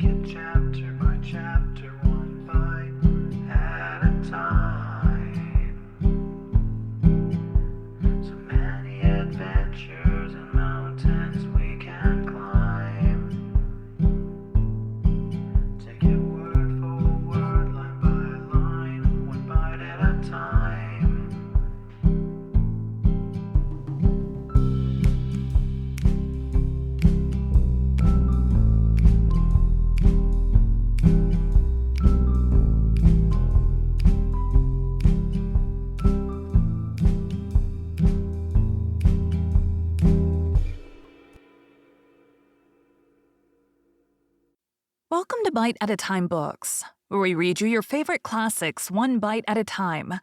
it chapter by chapter, one bite at a time. So many adventures and mountains we can climb. Take it word for word, line by line, one bite at a time. Welcome to Bite at a Time Books, where we read you your favorite classics one bite at a time.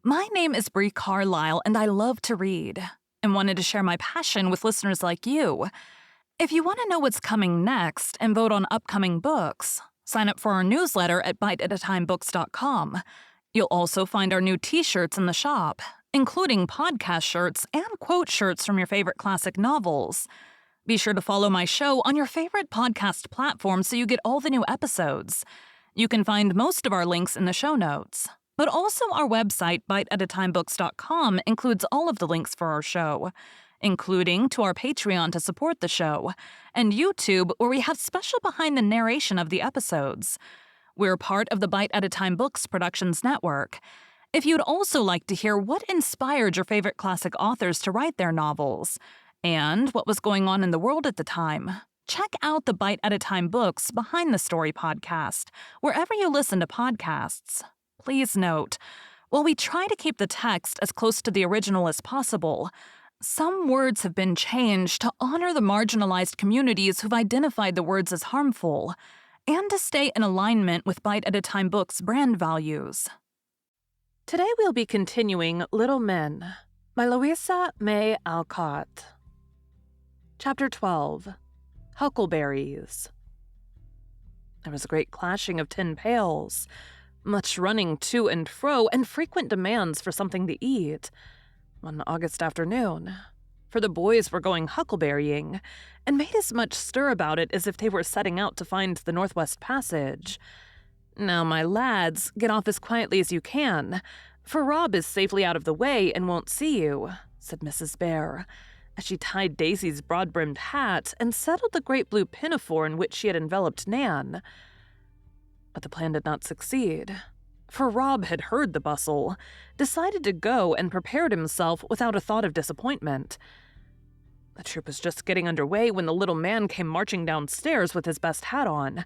My name is Bree Carlile, and I love to read, and wanted to share my passion with listeners like you. If you want to know what's coming next and vote on upcoming books, sign up for our newsletter at biteatatimebooks.com. You'll also find our new t-shirts in the shop, including podcast shirts and quote shirts from your favorite classic novels. Be sure to follow my show on your favorite podcast platform so you get all the new episodes. You can find most of our links in the show notes. But also our website, biteatatimebooks.com, includes all of the links for our show, including to our Patreon to support the show, and YouTube, where we have special behind the narration of the episodes. We're part of the Bite at a Time Books Productions Network. If you'd also like to hear what inspired your favorite classic authors to write their novels, and what was going on in the world at the time, check out the Bite at a Time Books Behind the Story podcast, wherever you listen to podcasts. Please note, while we try to keep the text as close to the original as possible, some words have been changed to honor the marginalized communities who've identified the words as harmful, and to stay in alignment with Bite at a Time Books' brand values. Today we'll be continuing Little Men by Louisa May Alcott. Chapter 12, Huckleberries. There was a great clashing of tin pails, much running to and fro, and frequent demands for something to eat, one August afternoon, for the boys were going huckleberrying, and made as much stir about it as if they were setting out to find the Northwest Passage. Now, my lads, get off as quietly as you can, for Rob is safely out of the way and won't see you, said Mrs. Bear, as she tied Daisy's broad-brimmed hat and settled the great blue pinafore in which she had enveloped Nan. But the plan did not succeed, for Rob had heard the bustle, decided to go, and prepared himself without a thought of disappointment. The troop was just getting underway when the little man came marching downstairs with his best hat on,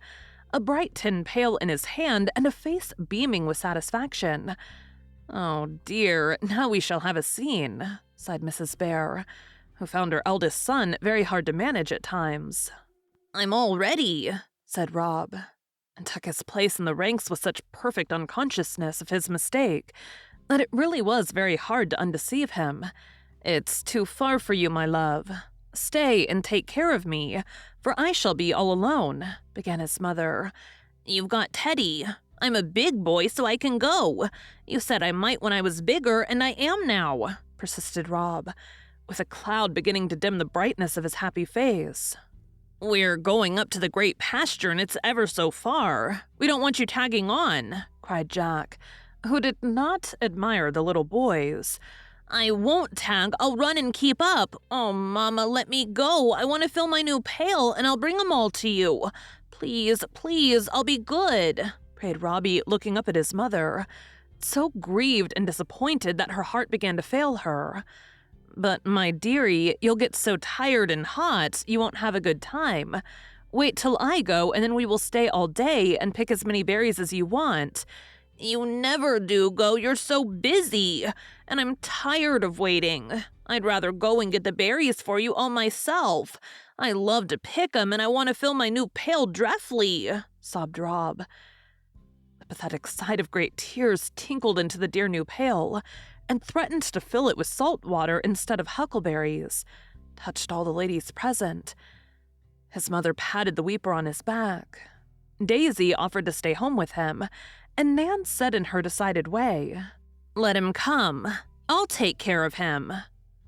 a bright tin pail in his hand and a face beaming with satisfaction. "Oh dear, now we shall have a scene," sighed Mrs. Bear, who found her eldest son very hard to manage at times. "I'm all ready," said Rob, and took his place in the ranks with such perfect unconsciousness of his mistake that it really was very hard to undeceive him. "It's too far for you, my love. Stay and take care of me, for I shall be all alone," began his mother. "You've got Teddy. I'm a big boy, so I can go. You said I might when I was bigger, and I am now," persisted Rob, with a cloud beginning to dim the brightness of his happy face. "We're going up to the great pasture, and it's ever so far. We don't want you tagging on," cried Jack, who did not admire the little boys. "I won't tag. I'll run and keep up. Oh, Mama, let me go. I want to fill my new pail, and I'll bring 'em all to you. Please, please, I'll be good," prayed Robbie, looking up at his mother, so grieved and disappointed that her heart began to fail her. "But, my dearie, you'll get so tired and hot, you won't have a good time. Wait till I go, and then we will stay all day and pick as many berries as you want." "You never do go, you're so busy, and I'm tired of waiting. I'd rather go and get the berries for you all myself. I love to pick 'em, and I want to fill my new pail dreadfully," sobbed Rob. The pathetic sight of great tears tinkled into the dear new pail, and threatened to fill it with salt water instead of huckleberries, touched all the ladies present. His mother patted the weeper on his back. Daisy offered to stay home with him, and Nan said in her decided way, "Let him come. I'll take care of him.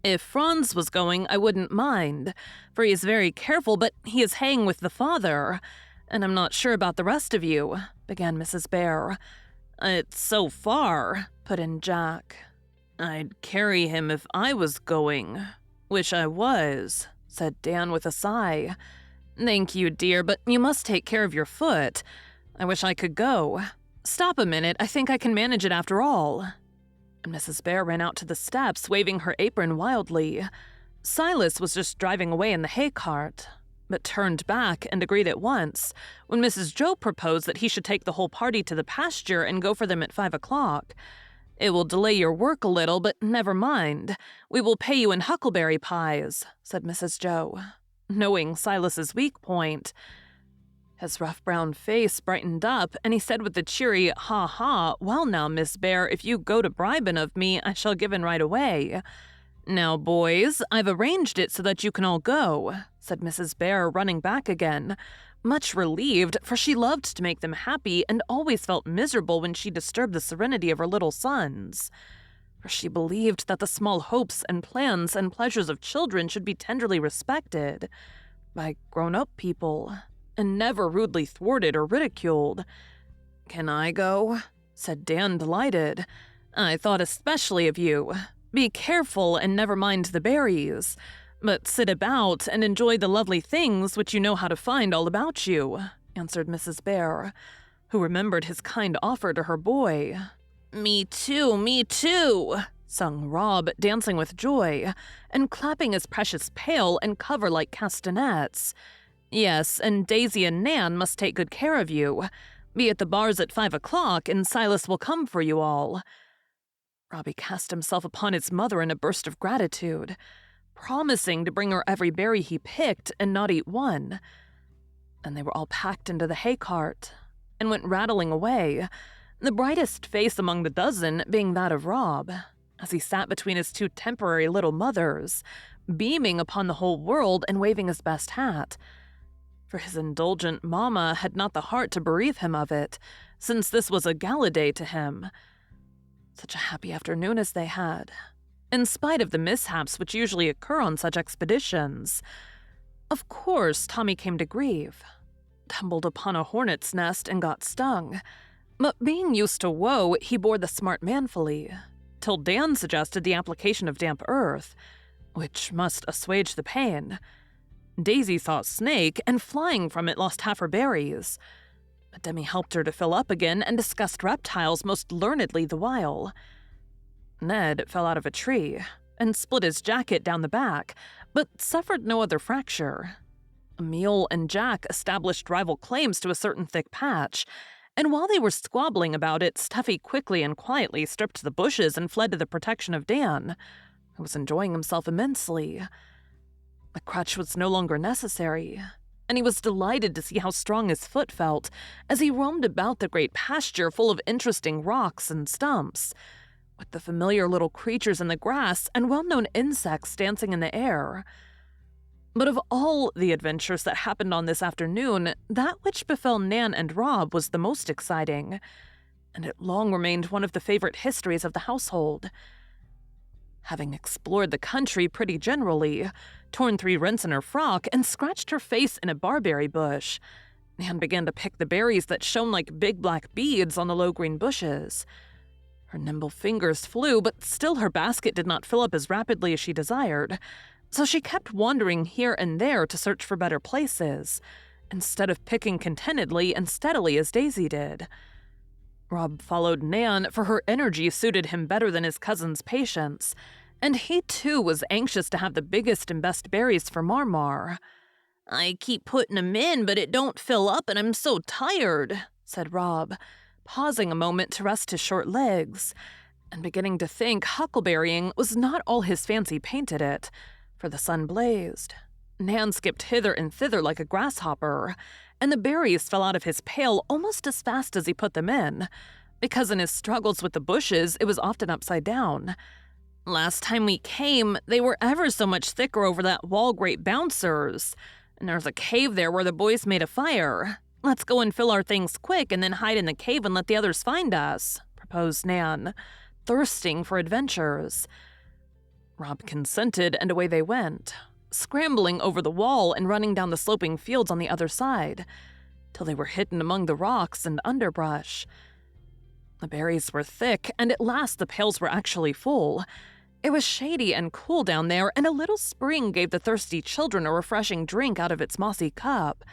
If Franz was going, I wouldn't mind, for he is very careful, but he is hanging with the father. "And I'm not sure about the rest of you," began Mrs. Bear. "It's so far," put in Jack. "I'd carry him if I was going. Wish I was," said Dan with a sigh. "Thank you, dear, but you must take care of your foot. I wish I could go. Stop a minute, I think I can manage it after all." And Mrs. Bear ran out to the steps, waving her apron wildly. Silas was just driving away in the hay cart, but turned back and agreed at once when Mrs. Joe proposed that he should take the whole party to the pasture and go for them at 5 o'clock. "It will delay your work a little, but never mind. We will pay you in huckleberry pies," said Mrs. Joe, knowing Silas's weak point. His rough brown face brightened up, and he said with a cheery ha-ha, "Well now, Miss Bear, if you go to bribing of me, I shall give in right away." "Now, boys, I've arranged it so that you can all go," said Mrs. Bear, running back again, much relieved, for she loved to make them happy and always felt miserable when she disturbed the serenity of her little sons. For she believed that the small hopes and plans and pleasures of children should be tenderly respected by grown-up people, and never rudely thwarted or ridiculed. "Can I go?" said Dan, delighted. "I thought especially of you. Be careful and never mind the berries, but sit about and enjoy the lovely things which you know how to find all about you," answered Mrs. Bear, who remembered his kind offer to her boy. Me too, sung Rob, dancing with joy, and clapping his precious pail and cover like castanets. "Yes, and Daisy and Nan must take good care of you. Be at the bars at 5 o'clock, and Silas will come for you all." Robbie cast himself upon his mother in a burst of gratitude, promising to bring her every berry he picked and not eat one. And they were all packed into the hay cart and went rattling away, the brightest face among the dozen being that of Rob, as he sat between his two temporary little mothers, beaming upon the whole world and waving his best hat. For his indulgent mamma had not the heart to bereave him of it, since this was a gala day to him. Such a happy afternoon as they had, in spite of the mishaps which usually occur on such expeditions. Of course, Tommy came to grief, tumbled upon a hornet's nest and got stung, but being used to woe, he bore the smart manfully, till Dan suggested the application of damp earth, which must assuage the pain. Daisy saw a snake, and flying from it lost half her berries. But Demi helped her to fill up again and discussed reptiles most learnedly the while. Ned fell out of a tree and split his jacket down the back, but suffered no other fracture. Emil and Jack established rival claims to a certain thick patch, and while they were squabbling about it, Stuffy quickly and quietly stripped the bushes and fled to the protection of Dan, who was enjoying himself immensely. The crutch was no longer necessary, and he was delighted to see how strong his foot felt as he roamed about the great pasture full of interesting rocks and stumps, with the familiar little creatures in the grass and well-known insects dancing in the air. But of all the adventures that happened on this afternoon, that which befell Nan and Rob was the most exciting, and it long remained one of the favorite histories of the household. Having explored the country pretty generally, torn 3 rents in her frock, and scratched her face in a barberry bush, Nan began to pick the berries that shone like big black beads on the low green bushes. Her nimble fingers flew, but still her basket did not fill up as rapidly as she desired, so she kept wandering here and there to search for better places, instead of picking contentedly and steadily as Daisy did. Rob followed Nan, for her energy suited him better than his cousin's patience, and he too was anxious to have the biggest and best berries for Marmar. "I keep putting 'em in, but it don't fill up, and I'm so tired," said Rob, pausing a moment to rest his short legs, and beginning to think huckleberrying was not all his fancy painted it, for the sun blazed. Nan skipped hither and thither like a grasshopper, and the berries fell out of his pail almost as fast as he put them in, because in his struggles with the bushes it was often upside down. "Last time we came, they were ever so much thicker over that wall great bouncers, and there's a cave there where the boys made a fire. Let's go and fill our things quick and then hide in the cave and let the others find us," proposed Nan, thirsting for adventures. Rob consented, and away they went, scrambling over the wall and running down the sloping fields on the other side. till they were hidden among the rocks and underbrush. The berries were thick, and at last the pails were actually full. It was shady and cool down there, and a little spring gave the thirsty children a refreshing drink out of its mossy cup.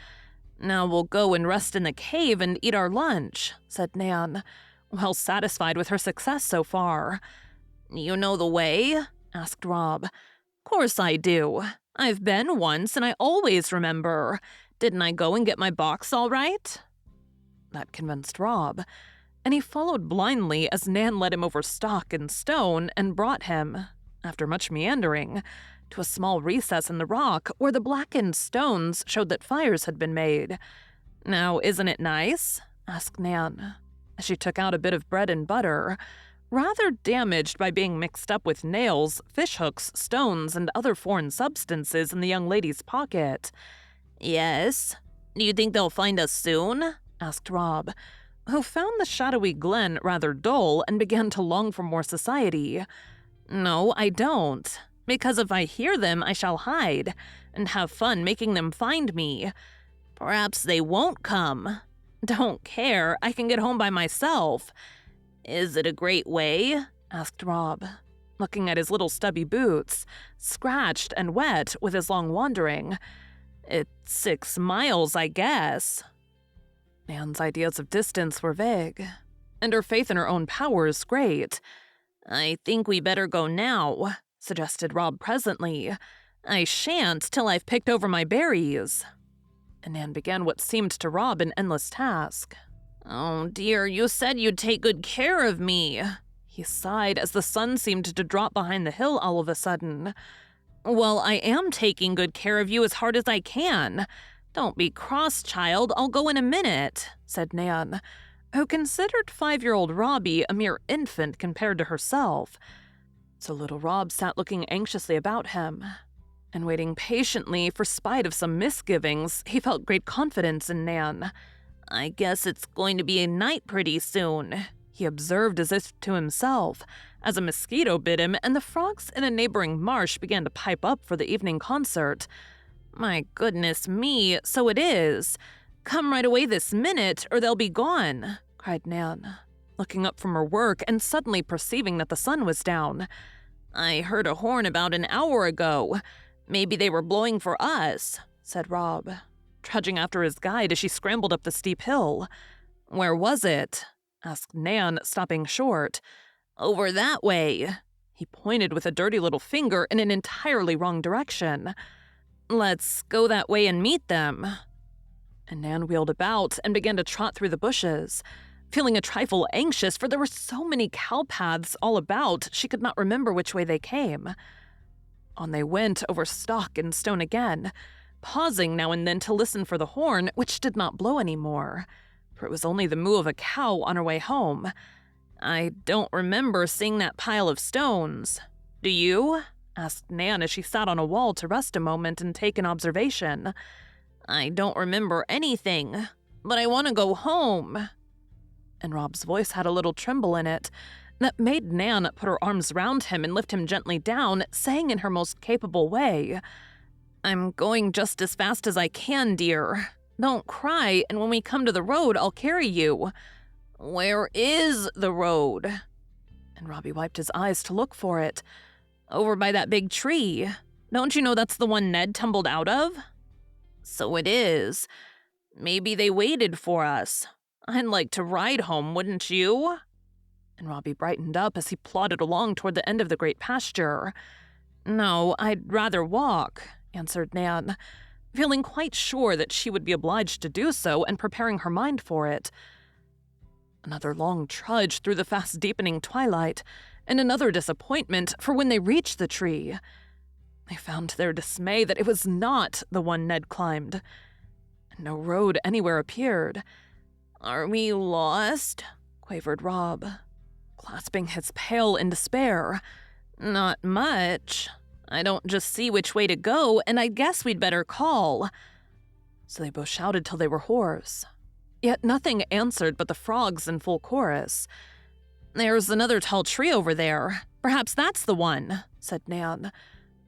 "Now we'll go and rest in the cave and eat our lunch," said Nan, well satisfied with her success so far. "You know the way?" asked Rob. "Course I do. I've been once, and I always remember. Didn't I go and get my box all right?" That convinced Rob, and he followed blindly as Nan led him over stock and stone and brought him, after much meandering, to a small recess in the rock where the blackened stones showed that fires had been made. "Now, isn't it nice?" asked Nan, as she took out a bit of bread and butter, rather damaged by being mixed up with nails, fishhooks, stones, and other foreign substances in the young lady's pocket. "Yes. Do you think they'll find us soon?" asked Rob, who found the shadowy glen rather dull and began to long for more society. "No, I don't. Because if I hear them, I shall hide, and have fun making them find me. Perhaps they won't come. Don't care, I can get home by myself. Is it a great way?" asked Rob, looking at his little stubby boots, scratched and wet with his long wandering. "It's 6 miles, I guess." Nan's ideas of distance were vague, and her faith in her own powers great. "I think we better go now," suggested Rob presently. "I shan't till I've picked over my berries." And Nan began what seemed to Rob an endless task. "Oh dear, you said you'd take good care of me," he sighed as the sun seemed to drop behind the hill all of a sudden. "Well, I am taking good care of you as hard as I can. Don't be cross, child, I'll go in a minute," said Nan, who considered 5-year-old Robbie a mere infant compared to herself. So little Rob sat looking anxiously about him, and waiting patiently, for spite of some misgivings, he felt great confidence in Nan. "I guess it's going to be a night pretty soon," he observed as if to himself, as a mosquito bit him and the frogs in a neighboring marsh began to pipe up for the evening concert. "My goodness me, so it is. Come right away this minute, or they'll be gone," cried Nan, looking up from her work and suddenly perceiving that the sun was down. "I heard a horn about an hour ago. Maybe they were blowing for us," said Rob, trudging after his guide as she scrambled up the steep hill. "Where was it?" asked Nan, stopping short. "Over that way." He pointed with a dirty little finger in an entirely wrong direction. "Let's go that way and meet them." And Nan wheeled about and began to trot through the bushes, feeling a trifle anxious, for there were so many cow paths all about she could not remember which way they came. On they went over stock and stone again, pausing now and then to listen for the horn, which did not blow any more, for it was only the moo of a cow on her way home. "I don't remember seeing that pile of stones. Do you?" asked Nan as she sat on a wall to rest a moment and take an observation. "I don't remember anything, but I want to go home." And Rob's voice had a little tremble in it that made Nan put her arms round him and lift him gently down, saying in her most capable way, "I'm going just as fast as I can, dear. Don't cry, and when we come to the road, I'll carry you." "Where is the road?" And Robbie wiped his eyes to look for it. "Over by that big tree. Don't you know that's the one Ned tumbled out of?" "So it is. Maybe they waited for us. I'd like to ride home, wouldn't you?" And Robbie brightened up as he plodded along toward the end of the great pasture. "No, I'd rather walk," answered Nan, feeling quite sure that she would be obliged to do so and preparing her mind for it. Another long trudge through the fast deepening twilight, and another disappointment, for when they reached the tree, they found to their dismay that it was not the one Ned climbed, and no road anywhere appeared. "Are we lost?" quavered Rob, clasping his pail in despair. "Not much. I don't just see which way to go, and I guess we'd better call." So they both shouted till they were hoarse. Yet nothing answered but the frogs in full chorus. "There's another tall tree over there. Perhaps that's the one," said Nan,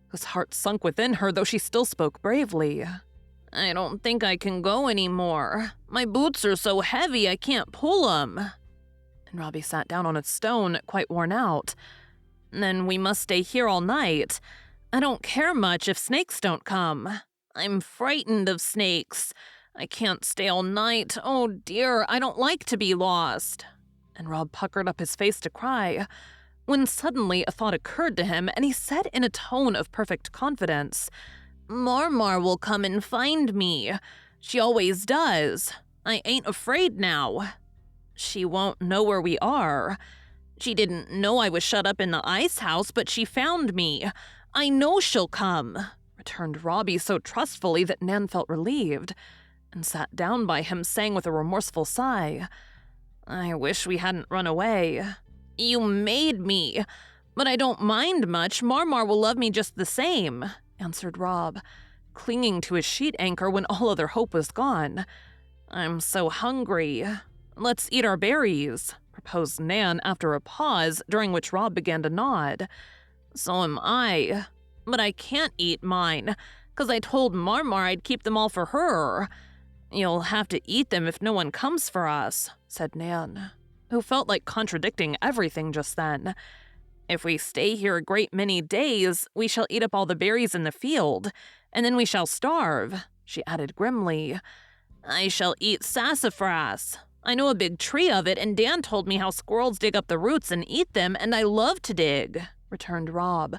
whose heart sunk within her, though she still spoke bravely. I don't think I can go anymore. My boots are so heavy I can't pull them. And Robbie sat down on a stone, quite worn out. Then we must stay here all night. I don't care much if snakes don't come. I'm frightened of snakes. I can't stay all night. Oh dear, I don't like to be lost. And Rob puckered up his face to cry, when suddenly a thought occurred to him, and he said in a tone of perfect confidence, Marmar will come and find me. She always does. I ain't afraid now. She won't know where we are. She didn't know I was shut up in the ice house, but she found me. I know she'll come, returned Robbie so trustfully that Nan felt relieved, and sat down by him, saying with a remorseful sigh, I wish we hadn't run away. You made me, but I don't mind much. Marmar will love me just the same, answered Rob, clinging to his sheet anchor when all other hope was gone. I'm so hungry. Let's eat our berries, proposed Nan after a pause, during which Rob began to nod. So am I, but I can't eat mine, 'cause I told Marmar I'd keep them all for her. You'll have to eat them if no one comes for us, said Nan, who felt like contradicting everything just then. If we stay here a great many days, we shall eat up all the berries in the field, and then we shall starve, she added grimly. I shall eat sassafras. I know a big tree of it, and Dan told me how squirrels dig up the roots and eat them, and I love to dig, returned Rob,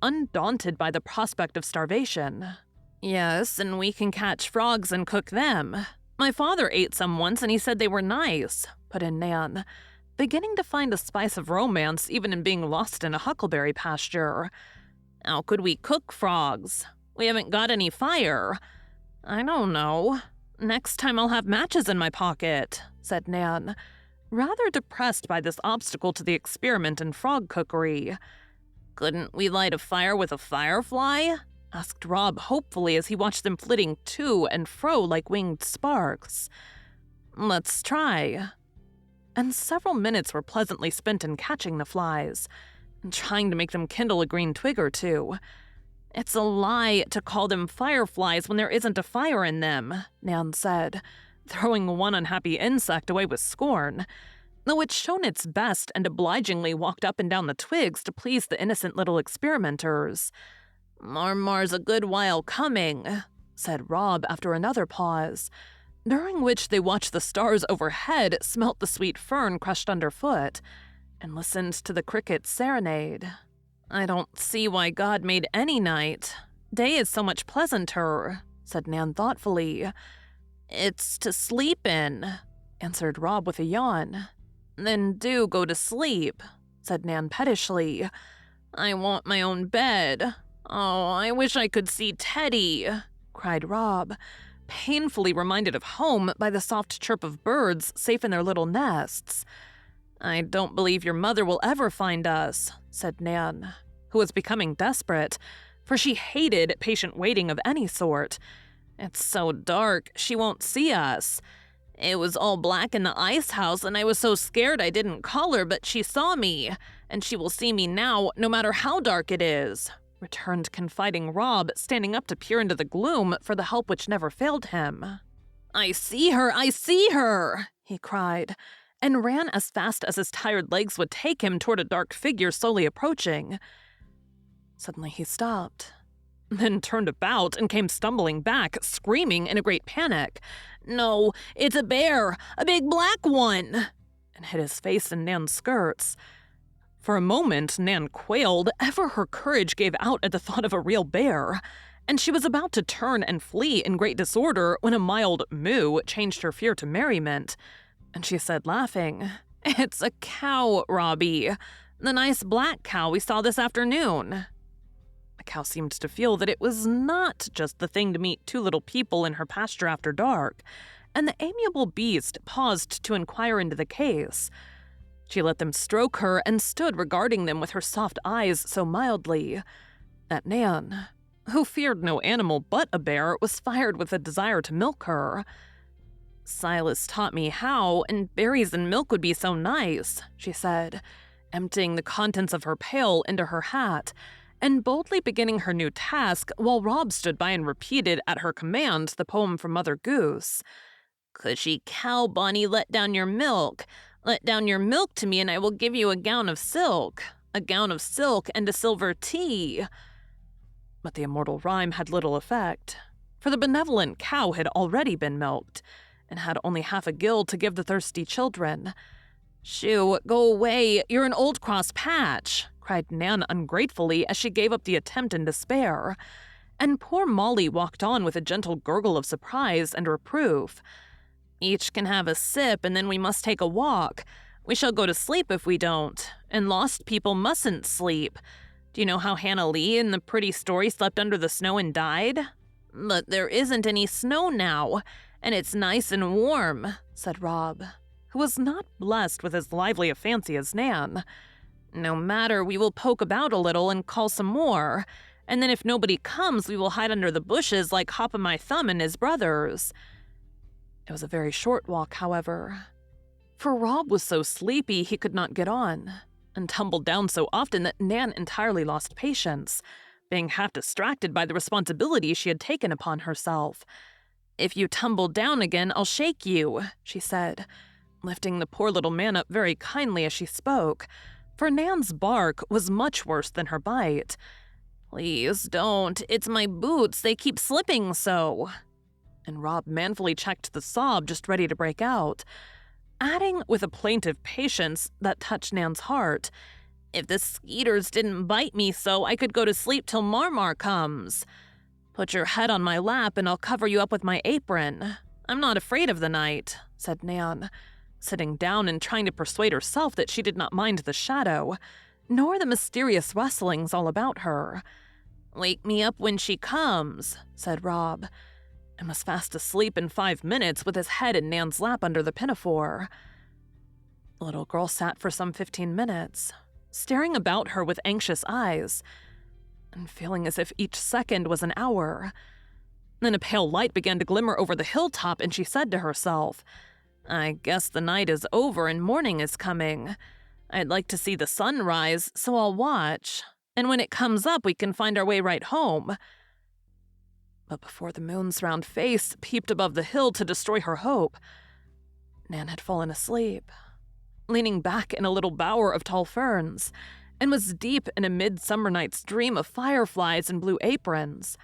undaunted by the prospect of starvation. Yes, and we can catch frogs and cook them. My father ate some once, and he said they were nice, put in Nan, beginning to find a spice of romance even in being lost in a huckleberry pasture. How could we cook frogs? We haven't got any fire. I don't know. Next time I'll have matches in my pocket, said Nan, rather depressed by this obstacle to the experiment in frog cookery. Couldn't we light a fire with a firefly? Asked Rob hopefully as he watched them flitting to and fro like winged sparks. Let's try. And several minutes were pleasantly spent in catching the flies, and trying to make them kindle a green twig or two. It's a lie to call them fireflies when there isn't a fire in them, Nan said, throwing one unhappy insect away with scorn, though it shone its best and obligingly walked up and down the twigs to please the innocent little experimenters. Marmar's a good while coming, said Rob after another pause, during which they watched the stars overhead, smelt the sweet fern crushed underfoot, and listened to the crickets' serenade. I don't see why God made any night. Day is so much pleasanter, said Nan thoughtfully. It's to sleep in, answered Rob with a yawn. Then do go to sleep, said Nan pettishly. I want my own bed. Oh, I wish I could see Teddy, cried Rob, painfully reminded of home by the soft chirp of birds safe in their little nests. I don't believe your mother will ever find us, said Nan, who was becoming desperate, for she hated patient waiting of any sort. It's so dark, she won't see us. It was all black in the ice house, and I was so scared I didn't call her, but she saw me, and she will see me now, no matter how dark it is, returned confiding Rob, standing up to peer into the gloom for the help which never failed him. I see her, he cried, and ran as fast as his tired legs would take him toward a dark figure slowly approaching. Suddenly he stopped, then turned about and came stumbling back, screaming in a great panic. No, it's a bear, a big black one, and hid his face in Nan's skirts. For a moment, Nan quailed, ever her courage gave out at the thought of a real bear, and she was about to turn and flee in great disorder when a mild moo changed her fear to merriment, and she said, laughing, It's a cow, Robbie, the nice black cow we saw this afternoon. The cow seemed to feel that it was not just the thing to meet two little people in her pasture after dark, and the amiable beast paused to inquire into the case. She let them stroke her and stood regarding them with her soft eyes so mildly that Nan, who feared no animal but a bear, was fired with a desire to milk her. Silas taught me how, and berries and milk would be so nice, she said, emptying the contents of her pail into her hat, and boldly beginning her new task while Rob stood by and repeated at her command the poem from Mother Goose. "Cushy cow, Bonnie, let down your milk. Let down your milk to me, and I will give you a gown of silk. A gown of silk and a silver tea." But the immortal rhyme had little effect, for the benevolent cow had already been milked, and had only half a gill to give the thirsty children. "Shoo, go away, you're an old cross patch," cried Nan ungratefully as she gave up the attempt in despair. And poor Molly walked on with a gentle gurgle of surprise and reproof. "Each can have a sip, and then we must take a walk. We shall go to sleep if we don't, and lost people mustn't sleep. Do you know how Hannah Lee in the pretty story slept under the snow and died? But there isn't any snow now, and it's nice and warm," said Rob, who was not blessed with as lively a fancy as Nan. "No matter, we will poke about a little and call some more, and then if nobody comes, we will hide under the bushes like Hop-o'-my-Thumb and his brothers." It was a very short walk, however, for Rob was so sleepy he could not get on, and tumbled down so often that Nan entirely lost patience, being half distracted by the responsibility she had taken upon herself. "If you tumble down again, I'll shake you," she said, lifting the poor little man up very kindly as she spoke, for Nan's bark was much worse than her bite. "Please don't, it's my boots, they keep slipping so." And Rob manfully checked the sob just ready to break out, adding with a plaintive patience that touched Nan's heart, "If the skeeters didn't bite me so, I could go to sleep till Marmar comes. Put your head on my lap and I'll cover you up with my apron. I'm not afraid of the night," said Nan, sitting down and trying to persuade herself that she did not mind the shadow, nor the mysterious rustlings all about her. "Wake me up when she comes," said Rob, and was fast asleep in 5 minutes with his head in Nan's lap under the pinafore. The little girl sat for some 15 minutes, staring about her with anxious eyes, and feeling as if each second was an hour. Then a pale light began to glimmer over the hilltop, and she said to herself, "I guess the night is over and morning is coming. I'd like to see the sun rise, so I'll watch, and when it comes up we can find our way right home." But before the moon's round face peeped above the hill to destroy her hope, Nan had fallen asleep, leaning back in a little bower of tall ferns, and was deep in a midsummer night's dream of fireflies and blue aprons,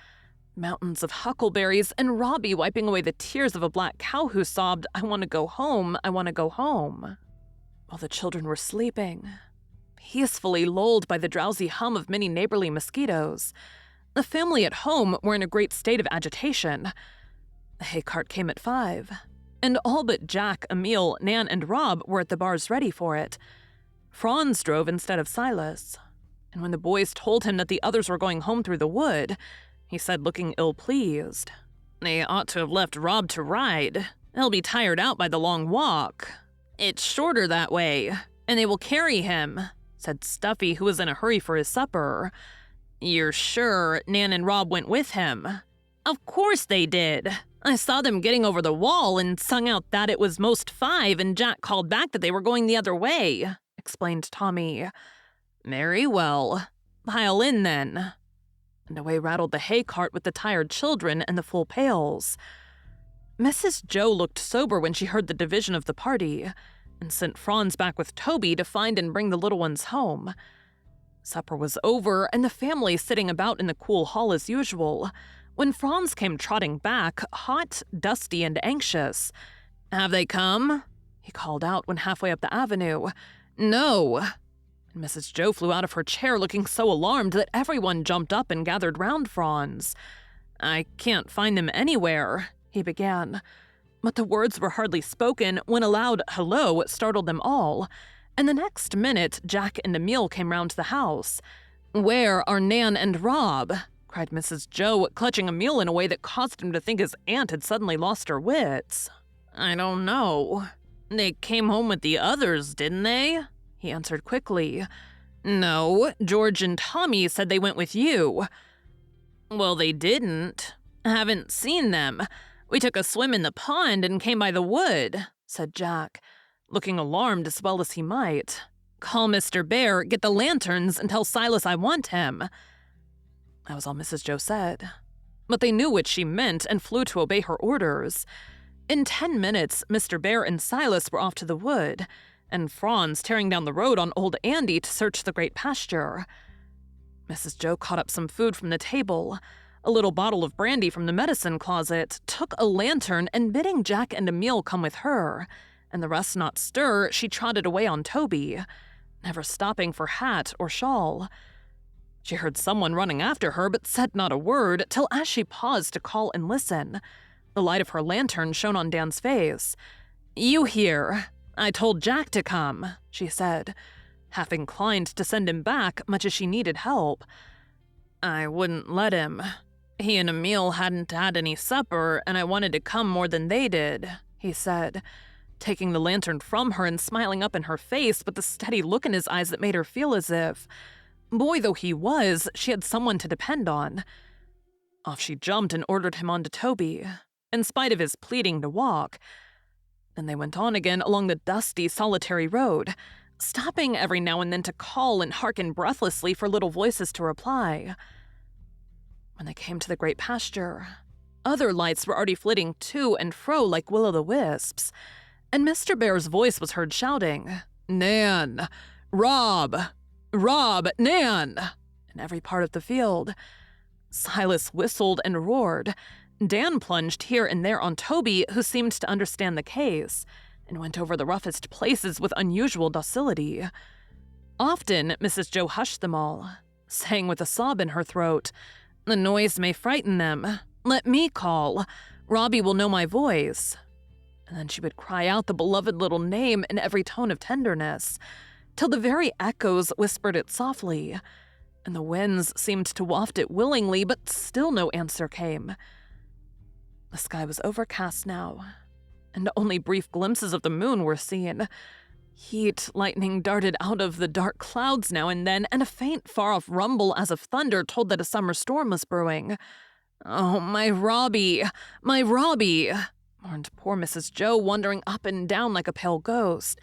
mountains of huckleberries, and Robbie wiping away the tears of a black cow who sobbed, "I want to go home, I want to go home," while the children were sleeping, peacefully lulled by the drowsy hum of many neighborly mosquitoes. The family at home were in a great state of agitation. The hay cart came at 5, and all but Jack, Emil, Nan, and Rob were at the bars ready for it. Franz drove instead of Silas, and when the boys told him that the others were going home through the wood, he said, looking ill-pleased, "They ought to have left Rob to ride. He'll be tired out by the long walk. It's shorter that way, and they will carry him," said Stuffy, who was in a hurry for his supper. "You're sure Nan and Rob went with him?" "Of course they did. I saw them getting over the wall and sung out that it was most 5, and Jack called back that they were going the other way," explained Tommy. "Very well. Pile in then." And away rattled the hay cart with the tired children and the full pails. Mrs. Joe looked sober when she heard the division of the party, and sent Franz back with Toby to find and bring the little ones home. Supper was over, and the family sitting about in the cool hall as usual, when Franz came trotting back, hot, dusty, and anxious. "Have they come?" he called out when halfway up the avenue. "No." And Mrs. Joe flew out of her chair looking so alarmed that everyone jumped up and gathered round Franz. "I can't find them anywhere," he began. But the words were hardly spoken when a loud hello startled them all, and the next minute Jack and Emil came round the house. "Where are Nan and Rob?" cried Mrs. Joe, clutching Emil in a way that caused him to think his aunt had suddenly lost her wits. "I don't know. They came home with the others, didn't they?" he answered quickly. "No, George and Tommy said they went with you." "Well, they didn't. Haven't seen them. We took a swim in the pond and came by the wood," said Jack, looking alarmed as well as he might. "Call Mr. Bear, get the lanterns, and tell Silas I want him." That was all Mrs. Joe said. But they knew what she meant and flew to obey her orders. In 10 minutes, Mr. Bear and Silas were off to the wood, and Franz tearing down the road on old Andy to search the great pasture. Mrs. Joe caught up some food from the table, a little bottle of brandy from the medicine closet, took a lantern, and bidding Jack and Emil come with her, and the rest not stir, she trotted away on Toby, never stopping for hat or shawl. She heard someone running after her, but said not a word, till as she paused to call and listen, the light of her lantern shone on Dan's face. "You here? I told Jack to come," she said, half inclined to send him back, much as she needed help. "I wouldn't let him. He and Emil hadn't had any supper, and I wanted to come more than they did," he said, taking the lantern from her and smiling up in her face with the steady look in his eyes that made her feel as if, boy though he was, she had someone to depend on. Off she jumped and ordered him on to Toby, in spite of his pleading to walk. Then they went on again along the dusty, solitary road, stopping every now and then to call and hearken breathlessly for little voices to reply. When they came to the great pasture, other lights were already flitting to and fro like will-o'-the-wisps, and Mr. Bear's voice was heard shouting, "Nan! Rob! Rob! Nan!" in every part of the field. Silas whistled and roared. Dan plunged here and there on Toby, who seemed to understand the case, and went over the roughest places with unusual docility. Often Mrs. Joe hushed them all, saying with a sob in her throat, "The noise may frighten them. Let me call. Robbie will know my voice." And then she would cry out the beloved little name in every tone of tenderness, till the very echoes whispered it softly, and the winds seemed to waft it willingly, but still no answer came. The sky was overcast now, and only brief glimpses of the moon were seen. Heat lightning darted out of the dark clouds now and then, and a faint, far-off rumble as of thunder told that a summer storm was brewing. "Oh, my Robbie! My Robbie!" mourned poor Mrs. Joe, wandering up and down like a pale ghost,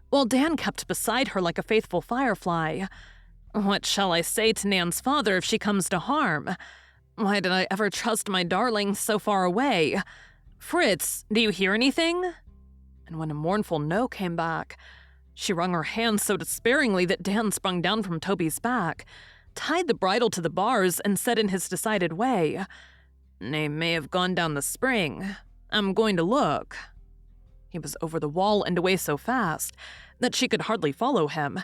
while Dan kept beside her like a faithful firefly. "What shall I say to Nan's father if she comes to harm? Why did I ever trust my darling so far away? Fritz, do you hear anything?" And when a mournful no came back, she wrung her hands so despairingly that Dan sprung down from Toby's back, tied the bridle to the bars, and said in his decided way, "They may have gone down the spring. I'm going to look." He was over the wall and away so fast that she could hardly follow him.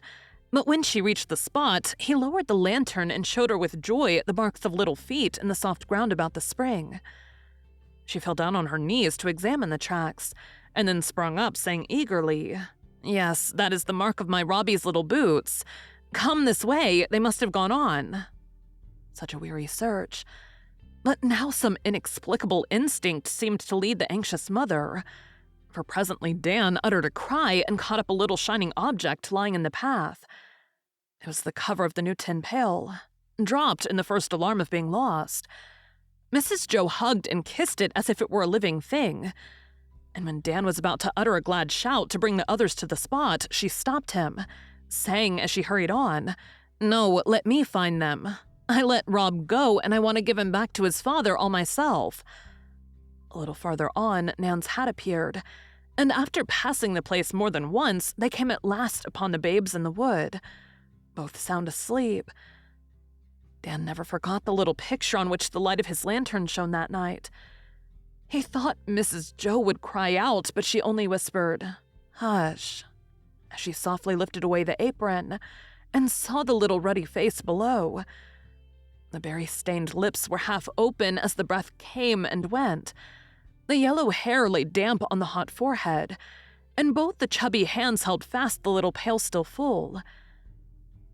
But when she reached the spot, he lowered the lantern and showed her with joy the marks of little feet in the soft ground about the spring. She fell down on her knees to examine the tracks, and then sprung up, saying eagerly, "Yes, that is the mark of my Robbie's little boots. Come this way, they must have gone on." Such a weary search. But now some inexplicable instinct seemed to lead the anxious mother, for presently Dan uttered a cry and caught up a little shining object lying in the path. It was the cover of the new tin pail, dropped in the first alarm of being lost. Mrs. Joe hugged and kissed it as if it were a living thing, and when Dan was about to utter a glad shout to bring the others to the spot, she stopped him, saying as she hurried on, "No, let me find them. I let Rob go, and I want to give him back to his father all myself." A little farther on, Nan's hat appeared, and after passing the place more than once, they came at last upon the babes in the wood, both sound asleep. Dan never forgot the little picture on which the light of his lantern shone that night. He thought Mrs. Joe would cry out, but she only whispered, "Hush," as she softly lifted away the apron and saw the little ruddy face below. The berry-stained lips were half open as the breath came and went. The yellow hair lay damp on the hot forehead, and both the chubby hands held fast the little pail still full.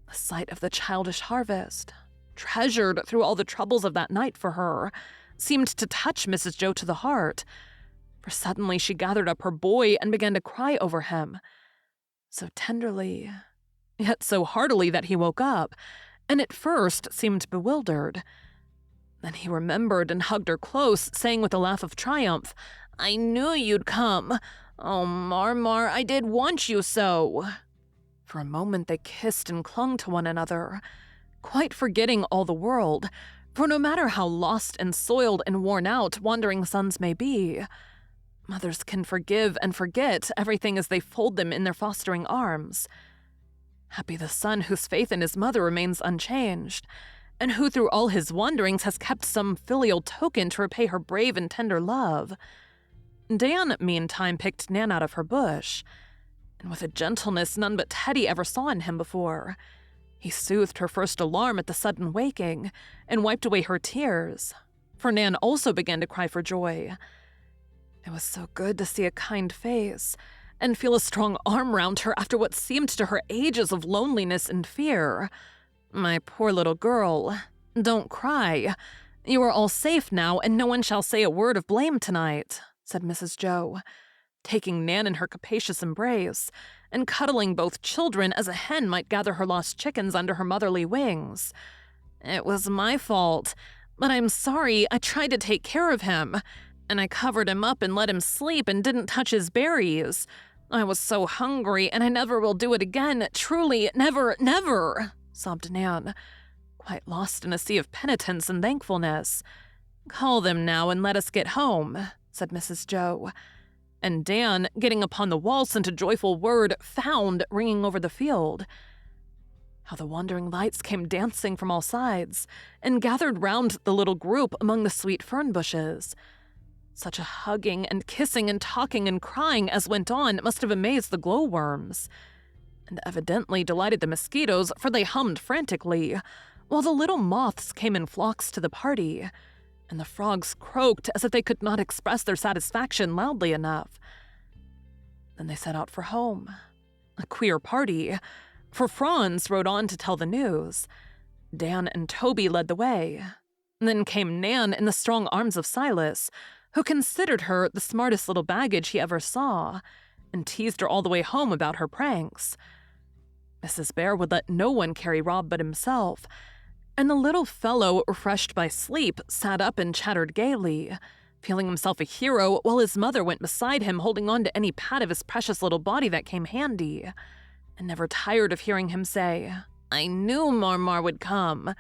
The sight of the childish harvest, treasured through all the troubles of that night for her, seemed to touch Mrs. Joe to the heart, for suddenly she gathered up her boy and began to cry over him, so tenderly, yet so heartily that he woke up, and at first seemed bewildered. Then he remembered and hugged her close, saying with a laugh of triumph, "I knew you'd come. Oh, Mar, I did want you so." For a moment they kissed and clung to one another, quite forgetting all the world, For no matter how lost and soiled and worn out wandering sons may be, mothers can forgive and forget everything as they fold them in their fostering arms. Happy the son whose faith in his mother remains unchanged, and who through all his wanderings has kept some filial token to repay her brave and tender love. Dan, meantime, picked Nan out of her bush, and with a gentleness none but Teddy ever saw in him before, he soothed her first alarm at the sudden waking and wiped away her tears, for Nan also began to cry for joy. It was so good to see a kind face and feel a strong arm round her after what seemed to her ages of loneliness and fear. My poor little girl, don't cry. You are all safe now, and no one shall say a word of blame tonight, said Mrs. Joe, taking Nan in her capacious embrace and cuddling both children as a hen might gather her lost chickens under her motherly wings. It was my fault, but I'm sorry. I tried to take care of him, and I covered him up and let him sleep and didn't touch his berries. I was so hungry, and I never will do it again. Truly, never, never, sobbed Nan, quite lost in a sea of penitence and thankfulness. Call them now and let us get home, said Mrs. Joe. And Dan, getting upon the wall, sent a joyful word, "Found," ringing over the field. How the wandering lights came dancing from all sides and gathered round the little group among the sweet fern bushes. Such a hugging and kissing and talking and crying as went on must have amazed the glowworms, and evidently delighted the mosquitoes, for they hummed frantically, while the little moths came in flocks to the party, and the frogs croaked as if they could not express their satisfaction loudly enough. Then they set out for home. A queer party, for Franz rode on to tell the news. Dan and Toby led the way. Then came Nan in the strong arms of Silas, who considered her the smartest little baggage he ever saw, and teased her all the way home about her pranks. Mrs. Bear would let no one carry Rob but himself, and the little fellow, refreshed by sleep, sat up and chattered gaily, feeling himself a hero while his mother went beside him holding on to any pat of his precious little body that came handy, and never tired of hearing him say, "I knew Marmar would come,"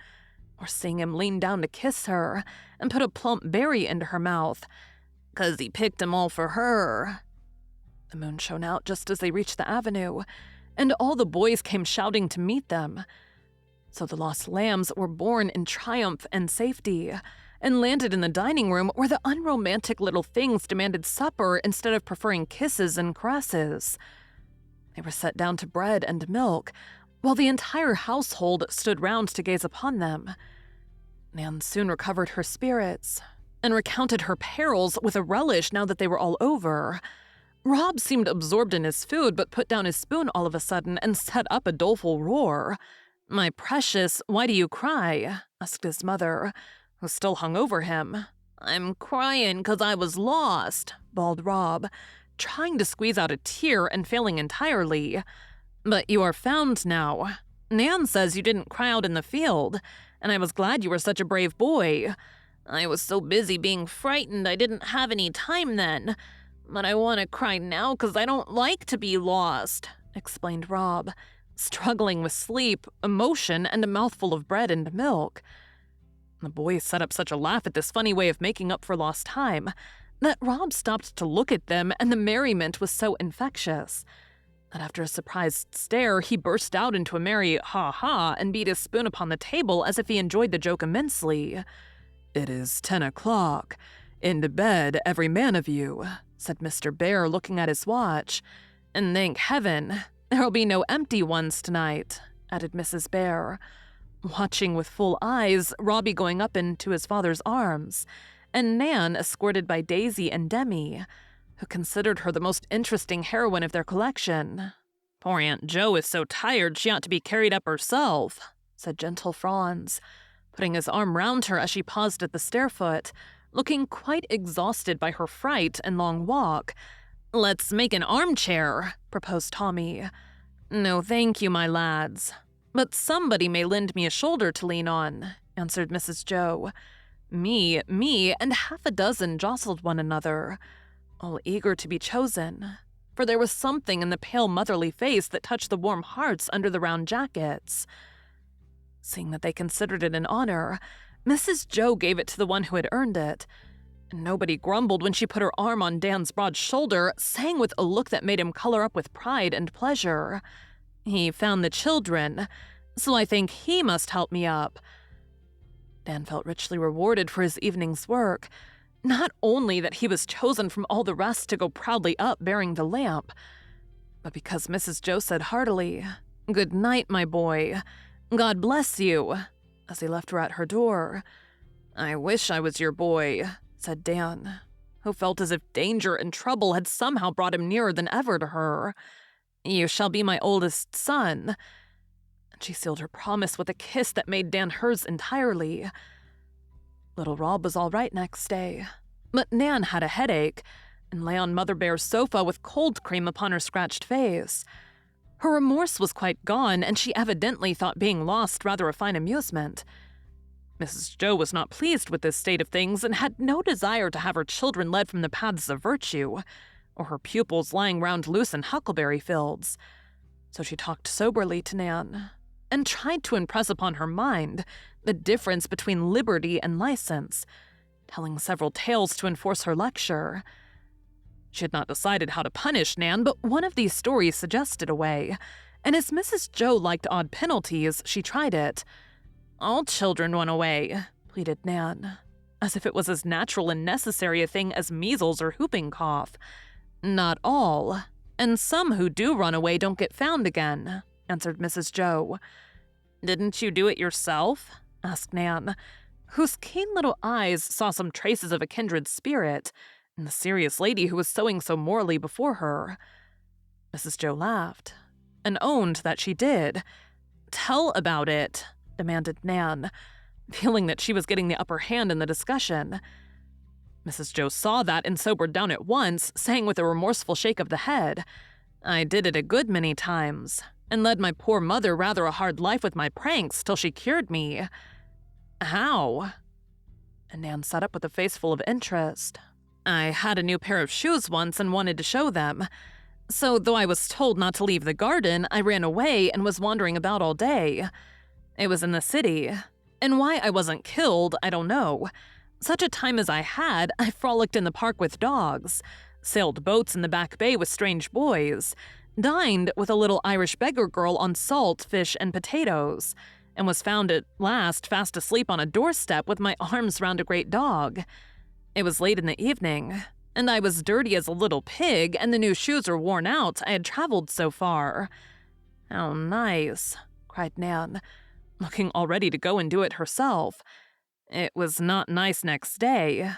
or seeing him lean down to kiss her and put a plump berry into her mouth, "'cause he picked 'em all for her." The moon shone out just as they reached the avenue, and all the boys came shouting to meet them. So the lost lambs were born in triumph and safety, and landed in the dining room where the unromantic little things demanded supper instead of preferring kisses and caresses. They were set down to bread and milk, while the entire household stood round to gaze upon them. Nan soon recovered her spirits, and recounted her perils with a relish now that they were all over. Rob seemed absorbed in his food, but put down his spoon all of a sudden and set up a doleful roar. "My precious, why do you cry?" asked his mother, who still hung over him. "I'm crying 'cause I was lost," bawled Rob, trying to squeeze out a tear and failing entirely. "But you are found now. Nan says you didn't cry out in the field, and I was glad you were such a brave boy. I was so busy being frightened I didn't have any time then. But I want to cry now 'cause I don't like to be lost," explained Rob, struggling with sleep, emotion, and a mouthful of bread and milk. The boys set up such a laugh at this funny way of making up for lost time that Rob stopped to look at them, and the merriment was so infectious that after a surprised stare, he burst out into a merry ha-ha and beat his spoon upon the table as if he enjoyed the joke immensely. "It is 10 o'clock. Into bed, every man of you," said Mr. Bear, looking at his watch. "And thank heaven, there'll be no empty ones tonight," added Mrs. Bear, watching with full eyes Robbie going up into his father's arms, and Nan escorted by Daisy and Demi, who considered her the most interesting heroine of their collection. "Poor Aunt Jo is so tired she ought to be carried up herself," said gentle Franz, putting his arm round her as she paused at the stair-foot, looking quite exhausted by her fright and long walk. "Let's make an armchair," proposed Tommy. "No, thank you, my lads. But somebody may lend me a shoulder to lean on," answered Mrs. Joe. Me, and half a dozen jostled one another, all eager to be chosen, for there was something in the pale motherly face that touched the warm hearts under the round jackets. Seeing that they considered it an honor, Mrs. Joe gave it to the one who had earned it. And nobody grumbled when she put her arm on Dan's broad shoulder, saying with a look that made him color up with pride and pleasure, "He found the children, so I think he must help me up." Dan felt richly rewarded for his evening's work. Not only that he was chosen from all the rest to go proudly up bearing the lamp, but because Mrs. Joe said heartily, "Good night, my boy. God bless you," as he left her at her door. "I wish I was your boy," said Dan, who felt as if danger and trouble had somehow brought him nearer than ever to her. "You shall be my oldest son." And she sealed her promise with a kiss that made Dan hers entirely. Little Rob was all right next day, but Nan had a headache and lay on Mother Bear's sofa with cold cream upon her scratched face. Her remorse was quite gone, and she evidently thought being lost rather a fine amusement. Mrs. Joe was not pleased with this state of things and had no desire to have her children led from the paths of virtue, or her pupils lying round loose in huckleberry fields. So she talked soberly to Nan, and tried to impress upon her mind the difference between liberty and license, telling several tales to enforce her lecture. She had not decided how to punish Nan, but one of these stories suggested a way, and as Mrs. Joe liked odd penalties, she tried it. "All children run away," pleaded Nan, as if it was as natural and necessary a thing as measles or whooping cough. "Not all, and some who do run away don't get found again," answered Mrs. Joe. "Didn't you do it yourself?" asked Nan, whose keen little eyes saw some traces of a kindred spirit in the serious lady who was sewing so morally before her. Mrs. Joe laughed, and owned that she did. "Tell about it," demanded Nan, feeling that she was getting the upper hand in the discussion. Mrs. Joe saw that and sobered down at once, saying with a remorseful shake of the head, "I did it a good many times, and led my poor mother rather a hard life with my pranks till she cured me." "How?" And Nan sat up with a face full of interest. "I had a new pair of shoes once and wanted to show them. So though I was told not to leave the garden, I ran away and was wandering about all day. It was in the city, and why I wasn't killed, I don't know. Such a time as I had, I frolicked in the park with dogs, sailed boats in the back bay with strange boys, dined with a little Irish beggar girl on salt, fish, and potatoes, and was found at last fast asleep on a doorstep with my arms round a great dog. It was late in the evening, and I was dirty as a little pig, and the new shoes were worn out, I had traveled so far." "How nice," cried Nan, looking all ready to go and do it herself. "It was not nice next day."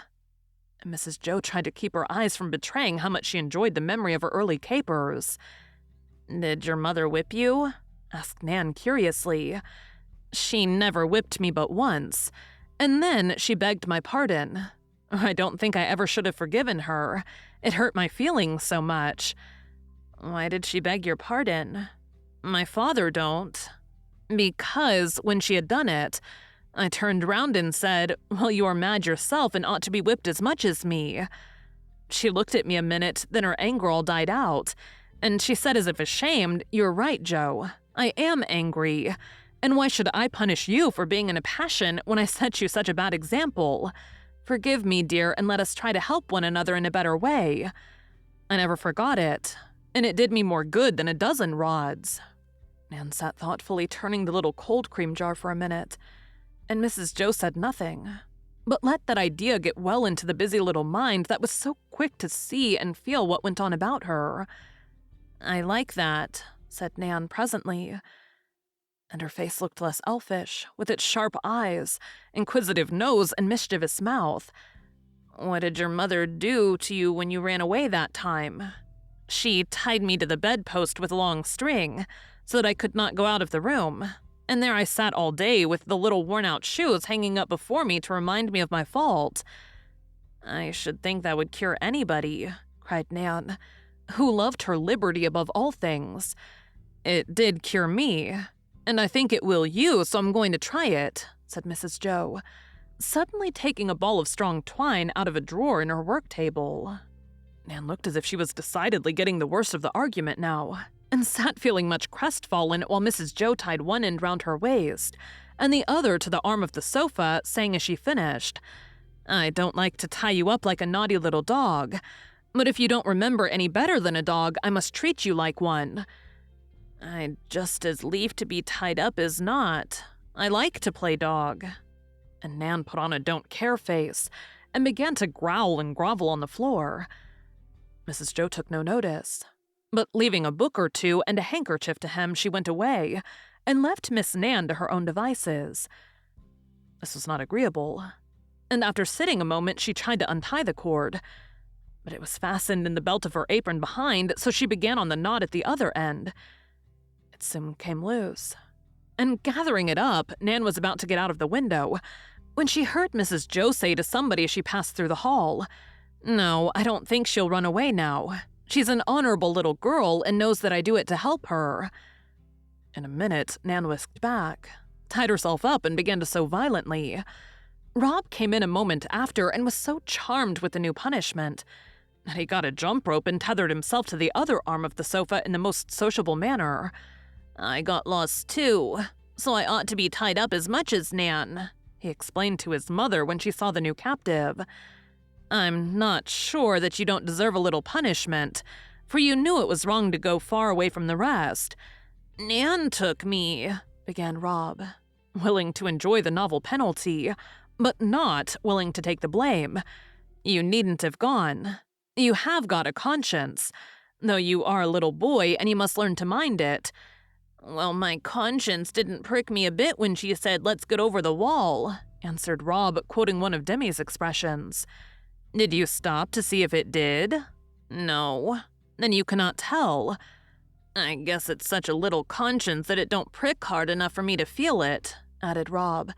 And Mrs. Joe tried to keep her eyes from betraying how much she enjoyed the memory of her early capers. "Did your mother whip you?" asked Nan curiously. "She never whipped me but once, and then she begged my pardon. I don't think I ever should have forgiven her. It hurt my feelings so much." "Why did she beg your pardon?" "My father don't." "Because, when she had done it, I turned round and said, 'Well, you are mad yourself and ought to be whipped as much as me.' She looked at me a minute, then her anger all died out, and she said as if ashamed, 'You're right, Joe. I am angry. And why should I punish you for being in a passion when I set you such a bad example? Forgive me, dear, and let us try to help one another in a better way.' I never forgot it, and it did me more good than a dozen rods." Nan sat thoughtfully turning the little cold cream jar for a minute, and Mrs. Joe said nothing, but let that idea get well into the busy little mind that was so quick to see and feel what went on about her. "I like that," said Nan presently, and her face looked less elfish, with its sharp eyes, inquisitive nose, and mischievous mouth. "What did your mother do to you when you ran away that time?" "She tied me to the bedpost with a long string, so that I could not go out of the room, and there I sat all day with the little worn-out shoes hanging up before me to remind me of my fault." "I should think that would cure anybody," cried Nan, who loved her liberty above all things. "It did cure me, and I think it will you, so I'm going to try it," said Mrs. Joe, suddenly taking a ball of strong twine out of a drawer in her work table. Nan looked as if she was decidedly getting the worst of the argument now, and sat feeling much crestfallen while Mrs. Joe tied one end round her waist, and the other to the arm of the sofa, saying as she finished, "I don't like to tie you up like a naughty little dog, but if you don't remember any better than a dog, I must treat you like one." "I'd just as lief to be tied up as not. I like to play dog." And Nan put on a don't care face and began to growl and grovel on the floor. Mrs. Joe took no notice, but leaving a book or two and a handkerchief to hem, she went away and left Miss Nan to her own devices. This was not agreeable, and after sitting a moment, she tried to untie the cord, but it was fastened in the belt of her apron behind, so she began on the knot at the other end. It soon came loose, and gathering it up, Nan was about to get out of the window when she heard Mrs. Joe say to somebody as she passed through the hall, "No, I don't think she'll run away now. She's an honorable little girl and knows that I do it to help her." In a minute, Nan whisked back, tied herself up, and began to sew violently. Rob came in a moment after and was so charmed with the new punishment that he got a jump rope and tethered himself to the other arm of the sofa in the most sociable manner. "I got lost too, so I ought to be tied up as much as Nan," he explained to his mother when she saw the new captive. "I'm not sure that you don't deserve a little punishment, for you knew it was wrong to go far away from the rest." "Nan took me," began Rob, willing to enjoy the novel penalty, but not willing to take the blame. "You needn't have gone. You have got a conscience, though you are a little boy and you must learn to mind it." "Well, my conscience didn't prick me a bit when she said, 'Let's get over the wall,'" answered Rob, quoting one of Demi's expressions. "Did you stop to see if it did?" "No." "Then you cannot tell." "I guess it's such a little conscience that it don't prick hard enough for me to feel it," added Rob,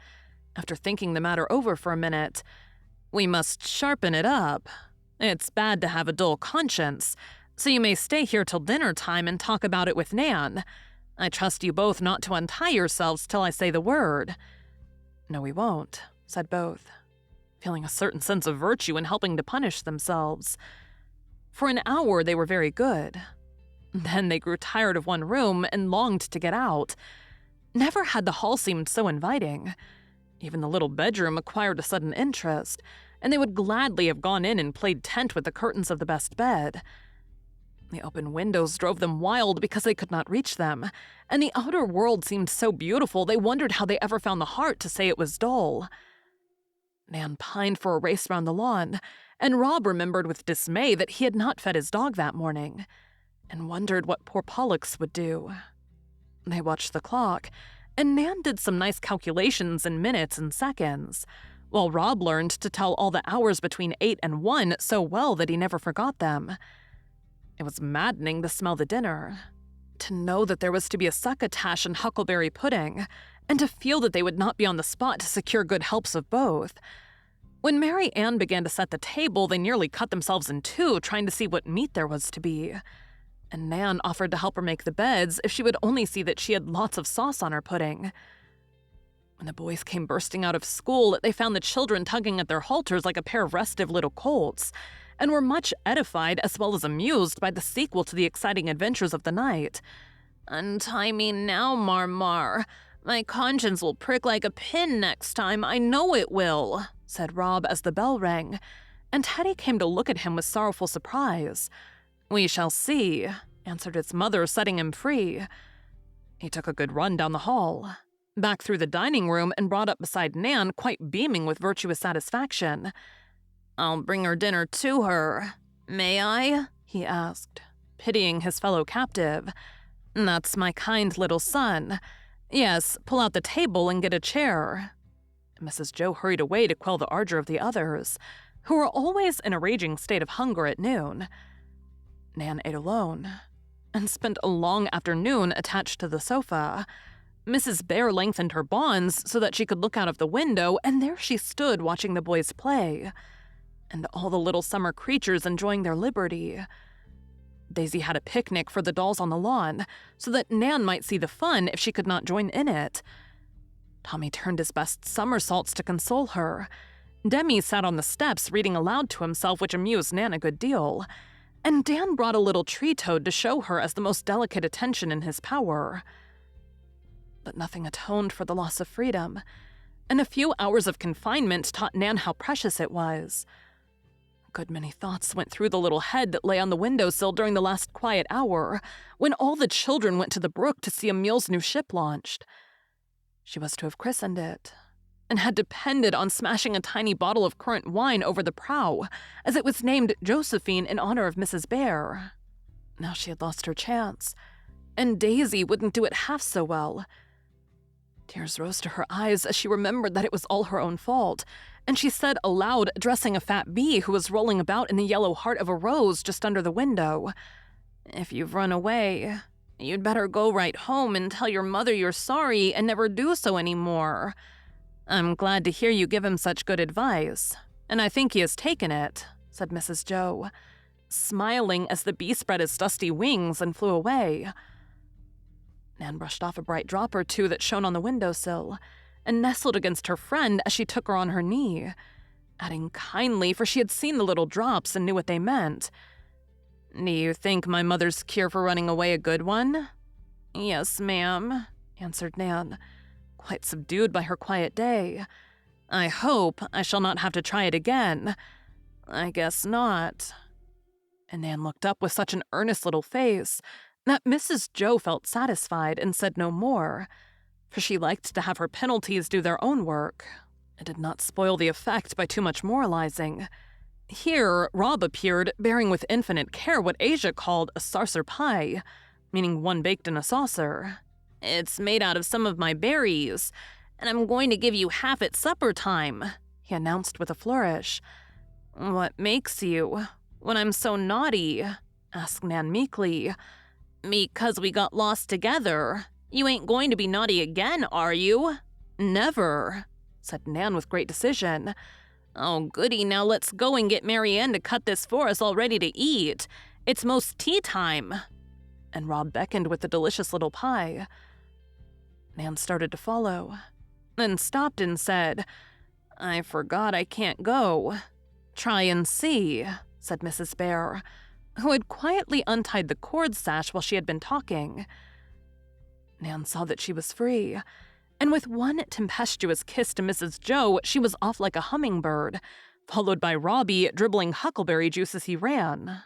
after thinking the matter over for a minute. "We must sharpen it up. It's bad to have a dull conscience, so you may stay here till dinner time and talk about it with Nan. I trust you both not to untie yourselves till I say the word." "No, we won't," said both, feeling a certain sense of virtue in helping to punish themselves. For an hour they were very good. Then they grew tired of one room and longed to get out. Never had the hall seemed so inviting. Even the little bedroom acquired a sudden interest, and they would gladly have gone in and played tent with the curtains of the best bed. The open windows drove them wild because they could not reach them, and the outer world seemed so beautiful they wondered how they ever found the heart to say it was dull. Nan pined for a race round the lawn, and Rob remembered with dismay that he had not fed his dog that morning, and wondered what poor Pollux would do. They watched the clock, and Nan did some nice calculations in minutes and seconds, while Rob learned to tell all the hours between 8 and 1 so well that he never forgot them. It was maddening to smell the dinner, to know that there was to be a succotash and huckleberry pudding, and to feel that they would not be on the spot to secure good helps of both. When Mary Ann began to set the table, they nearly cut themselves in two trying to see what meat there was to be, and Nan offered to help her make the beds if she would only see that she had lots of sauce on her pudding. When the boys came bursting out of school, they found the children tugging at their halters like a pair of restive little colts, and were much edified as well as amused by the sequel to the exciting adventures of the night. "Untie me now, Mar. My conscience will prick like a pin next time, I know it will," said Rob as the bell rang, and Teddy came to look at him with sorrowful surprise. "We shall see," answered his mother, setting him free. He took a good run down the hall, back through the dining room, and brought up beside Nan, quite beaming with virtuous satisfaction. "I'll bring her dinner to her. May I?" he asked, pitying his fellow captive. "That's my kind little son. Yes, pull out the table and get a chair." Mrs. Joe hurried away to quell the ardor of the others, who were always in a raging state of hunger at noon. Nan ate alone, and spent a long afternoon attached to the sofa. Mrs. Bear lengthened her bonds so that she could look out of the window, and there she stood watching the boys play, and all the little summer creatures enjoying their liberty. Daisy had a picnic for the dolls on the lawn, so that Nan might see the fun if she could not join in it. Tommy turned his best somersaults to console her. Demi sat on the steps reading aloud to himself, which amused Nan a good deal, and Dan brought a little tree toad to show her as the most delicate attention in his power. But nothing atoned for the loss of freedom, and a few hours of confinement taught Nan how precious it was. A good many thoughts went through the little head that lay on the windowsill during the last quiet hour, when all the children went to the brook to see Emile's new ship launched. She was to have christened it, and had depended on smashing a tiny bottle of currant wine over the prow, as it was named Josephine in honor of Mrs. Bear. Now she had lost her chance, and Daisy wouldn't do it half so well. Tears rose to her eyes as she remembered that it was all her own fault, and she said aloud, addressing a fat bee who was rolling about in the yellow heart of a rose just under the window, "If you've run away, you'd better go right home and tell your mother you're sorry and never do so anymore. I'm glad to hear you give him such good advice, and I think he has taken it," said Mrs. Joe, smiling as the bee spread its dusty wings and flew away. Nan brushed off a bright drop or two that shone on the windowsill and nestled against her friend as she took her on her knee, adding kindly, for she had seen the little drops and knew what they meant, "Do you think my mother's cure for running away a good one?" "Yes, ma'am," answered Nan, quite subdued by her quiet day. "I hope I shall not have to try it again." "I guess not." And Nan looked up with such an earnest little face that Mrs. Joe felt satisfied and said no more, for she liked to have her penalties do their own work, and did not spoil the effect by too much moralizing. Here, Rob appeared, bearing with infinite care what Asia called a sarser pie, meaning one baked in a saucer. "It's made out of some of my berries, and I'm going to give you half at supper time," he announced with a flourish. "What makes you, when I'm so naughty?" asked Nan meekly. "Because we got lost together. You ain't going to be naughty again, are you?" "Never," said Nan with great decision. "Oh, goody, now let's go and get Mary Ann to cut this for us all ready to eat. It's most tea time." And Rob beckoned with the delicious little pie. Nan started to follow, then stopped and said, "I forgot I can't go." "Try and see," said Mrs. Bear, who had quietly untied the cord sash while she had been talking. Nan saw that she was free, and with one tempestuous kiss to Mrs. Joe, she was off like a hummingbird, followed by Robbie dribbling huckleberry juice as he ran.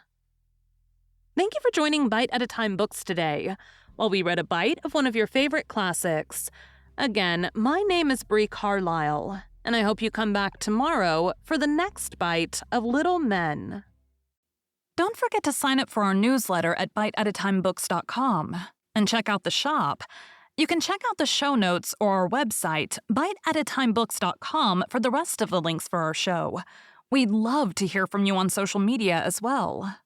Thank you for joining Bite at a Time Books today, while we read a bite of one of your favorite classics. Again, my name is Bree Carlile, and I hope you come back tomorrow for the next bite of Little Men. Don't forget to sign up for our newsletter at biteatatimebooks.com and check out the shop. You can check out the show notes or our website, biteatatimebooks.com, for the rest of the links for our show. We'd love to hear from you on social media as well.